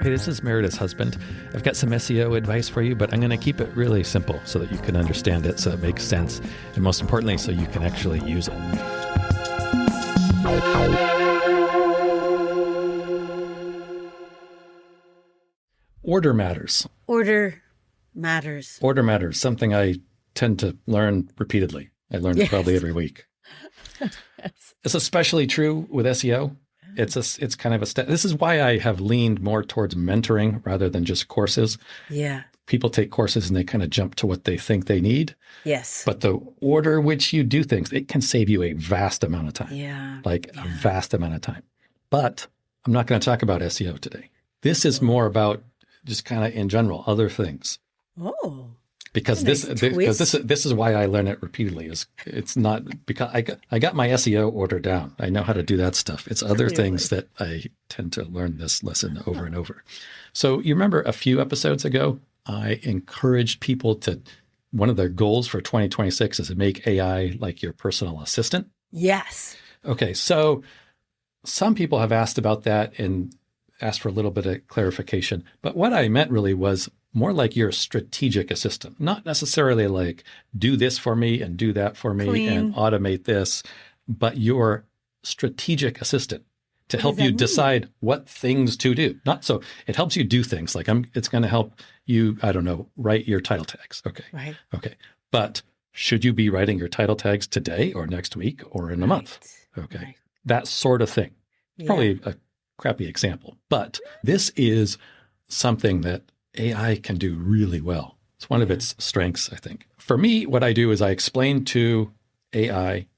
Hey, this is Meredith's husband. I've got some SEO advice for you, but I'm going to keep it really simple so that you can understand it, so it makes sense, and most importantly, so you can actually use it. Order matters. Order matters. Order matters, something I tend to learn repeatedly. I learn it probably every week. Yes. It's especially true with SEO. It's kind of this is why I have leaned more towards mentoring rather than just courses. Yeah. People take courses and they kind of jump to what they think they need. Yes. But the order which you do things, it can save you a vast amount of time. Yeah. A vast amount of time. But I'm not going to talk about SEO today. This is more about just kind of in general, other things. Oh. Because this is why I learn it repeatedly. It's not because I got my SEO order down. I know how to do that stuff. It's other things that I tend to learn this lesson over and over. So you remember a few episodes ago, I encouraged people to, one of their goals for 2026 is to make AI like your personal assistant. Yes. Okay, so some people have asked about that and asked for a little bit of clarification. But what I meant really was more like your strategic assistant, not necessarily like do this for me and do that for me and automate this, but your strategic assistant to help you decide what things to do. Not so it helps you do things like it's going to help you, I don't know, write your title tags. Okay. Right. Okay. But should you be writing your title tags today or next week or in a month? Okay. Right. That sort of thing. Yeah. Probably a crappy example, but this is something that AI can do really well. It's one of its strengths, I think. For me, what I do is I explain to AI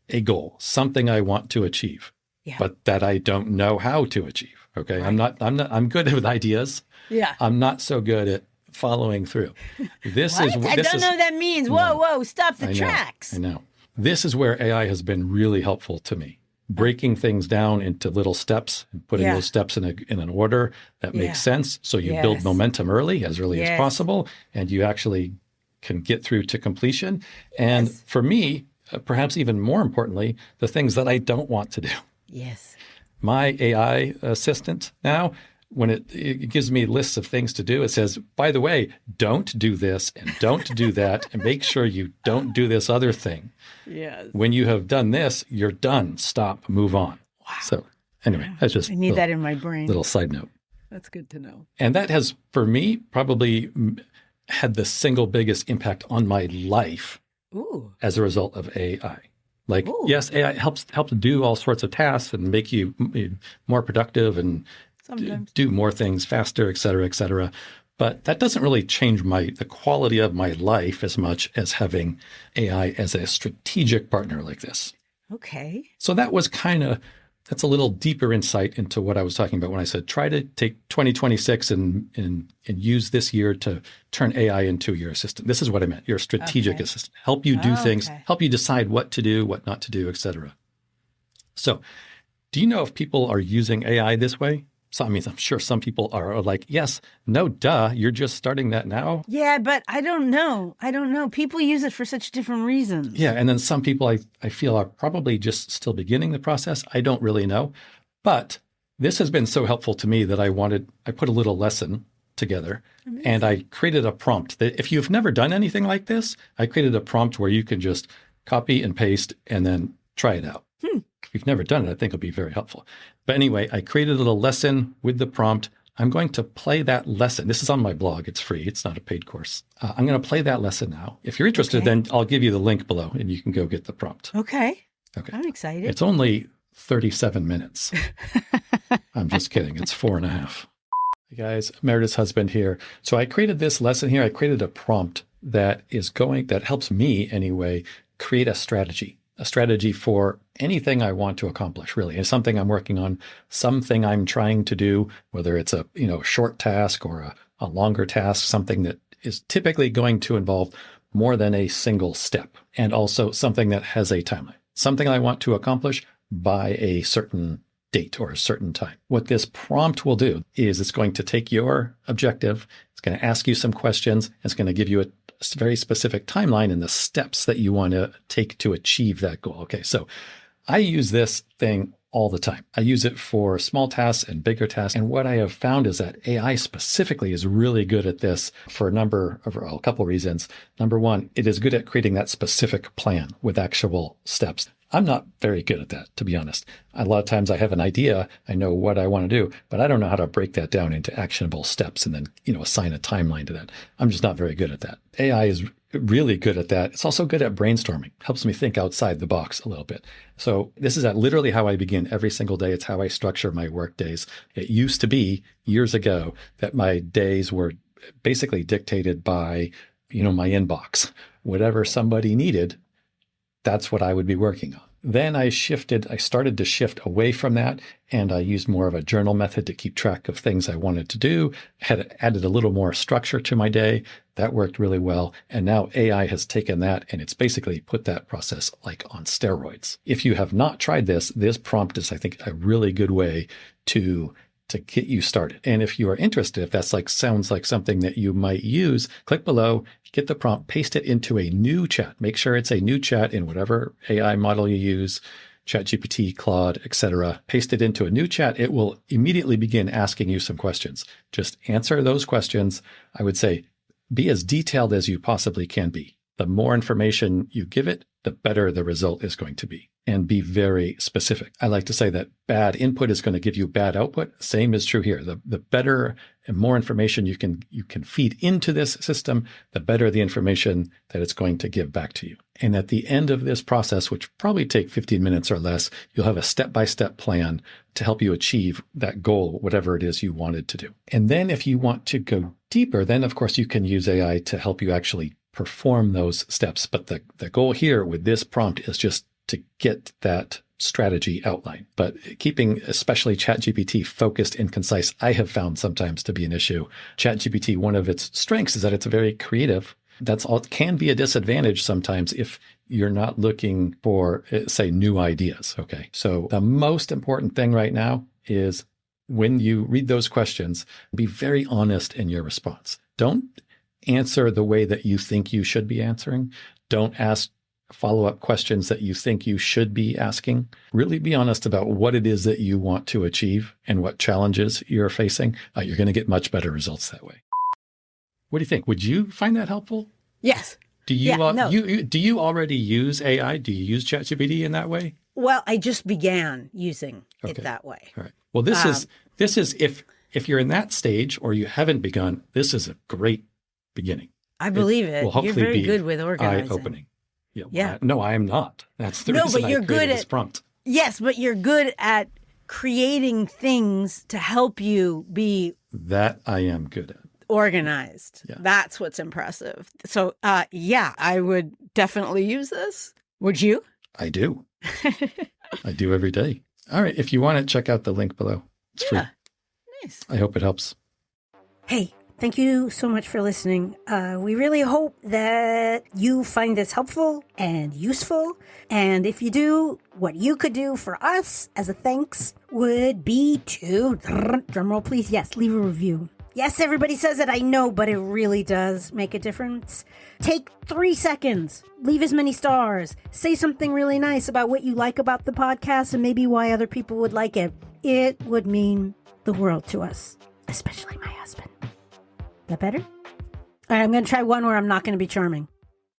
a goal, something I want to achieve, but that I don't know how to achieve. Okay. Right. I'm good with ideas. Yeah. I'm not so good at following through. I don't know what that means. Whoa, stop the tracks. I know. This is where AI has been really helpful to me. Breaking things down into little steps and putting those steps in an order that makes sense. So you build momentum early as possible, and you actually can get through to completion. And for me, perhaps even more importantly, the things that I don't want to do. Yes. My AI assistant now, when it gives me lists of things to do, it says, by the way, don't do this and don't do that, and make sure you don't do this other thing. Yes. When you have done this, you're done. Stop, move on. Wow. So anyway, that's just I need that in my brain. Little side note. That's good to know. And that has, for me, probably had the single biggest impact on my life as a result of AI. Like, yes, AI helps do all sorts of tasks and make you more productive and do more things faster, et cetera, et cetera. But that doesn't really change the quality of my life as much as having AI as a strategic partner like this. Okay. So that's a little deeper insight into what I was talking about when I said, try to take 2026 and use this year to turn AI into your assistant. This is what I meant, your strategic assistant. Help you do things, help you decide what to do, what not to do, et cetera. So do you know if people are using AI this way? So, I mean, I'm sure some people are like, yes, no, duh, you're just starting that now. Yeah, but I don't know. People use it for such different reasons. Yeah, and then some people I feel are probably just still beginning the process. I don't really know. But this has been so helpful to me that I put a little lesson together. Amazing. And I created a prompt that if you've never done anything like this, I created a prompt where you can just copy and paste and then try it out. If you've never done it, I think it'll be very helpful. But anyway, I created a little lesson with the prompt. I'm going to play that lesson. This is on my blog. It's free. It's not a paid course. I'm going to play that lesson now. If you're interested, then I'll give you the link below and you can go get the prompt. Okay. I'm excited. It's only 37 minutes. I'm just kidding. It's 4.5. Hey guys, Meredith's husband here. So I created this lesson here. I created a prompt that helps me anyway, create a strategy for anything I want to accomplish, really. It's something I'm working on, something I'm trying to do, whether it's a short task or a longer task, something that is typically going to involve more than a single step, and also something that has a timeline, something I want to accomplish by a certain date or a certain time. What this prompt will do is it's going to take your objective, it's going to ask you some questions, it's going to give you a very specific timeline and the steps that you want to take to achieve that goal. Okay, so I use this thing all the time. I use it for small tasks and bigger tasks. And what I have found is that AI specifically is really good at this for a couple of reasons. Number one, it is good at creating that specific plan with actual steps. I'm not very good at that, to be honest. A lot of times I have an idea, I know what I want to do, but I don't know how to break that down into actionable steps and then, assign a timeline to that. I'm just not very good at that. AI is really good at that. It's also good at brainstorming, helps me think outside the box a little bit. So this is literally how I begin every single day. It's how I structure my work days. It used to be years ago that my days were basically dictated by, my inbox. Whatever somebody needed, that's what I would be working on. Then I started to shift away from that, and I used more of a journal method to keep track of things I wanted to do, had added a little more structure to my day. That worked really well. And now AI has taken that and it's basically put that process like on steroids. If you have not tried this prompt is, I think, a really good way to get you started. And if you are interested, if that's sounds like something that you might use, click below, get the prompt, paste it into a new chat. Make sure it's a new chat in whatever AI model you use, ChatGPT, Claude, etc. Paste it into a new chat. It will immediately begin asking you some questions. Just answer those questions. I would say be as detailed as you possibly can be. The more information you give it, the better the result is going to be. And be very specific. I like to say that bad input is going to give you bad output. Same is true here. The better and more information you can feed into this system, the better the information that it's going to give back to you. And at the end of this process, which probably take 15 minutes or less, you'll have a step-by-step plan to help you achieve that goal, whatever it is you wanted to do. And then if you want to go deeper, then of course you can use AI to help you actually perform those steps. But the goal here with this prompt is just to get that strategy outline. But keeping especially ChatGPT focused and concise, I have found sometimes to be an issue. ChatGPT, one of its strengths is that it's very creative. That's all. It can be a disadvantage sometimes if you're not looking for, say, new ideas. Okay. So the most important thing right now is when you read those questions, be very honest in your response. Don't answer the way that you think you should be answering. Don't ask follow-up questions that you think you should be asking. Really be honest about what it is that you want to achieve and what challenges you're facing. You're going to get much better results that way. What do you think? Would you find that helpful? Yes. Do you do you already use AI? Do you use ChatGPT in that way? Well, I just began using it that way. All right. Well, this is if you're in that stage or you haven't begun, this is a great beginning. I believe it. You're very good with organizing. Eye-opening. Yeah. No, I am not. That's the reason but you're I created good this prompt. Yes, but you're good at creating things to help you be that I am good at. Organized. Yeah. That's what's impressive. So, I would definitely use this. Would you? I do. I do every day. All right. If you want it, check out the link below. It's free. Nice. I hope it helps. Hey, thank you so much for listening. We really hope that you find this helpful and useful. And if you do, what you could do for us as a thanks would be to, drumroll please, yes, leave a review. Yes, everybody says it, I know, but it really does make a difference. Take 3 seconds, leave as many stars, say something really nice about what you like about the podcast and maybe why other people would like it. It would mean the world to us, especially my husband. That better? All right, I'm going to try one where I'm not going to be charming.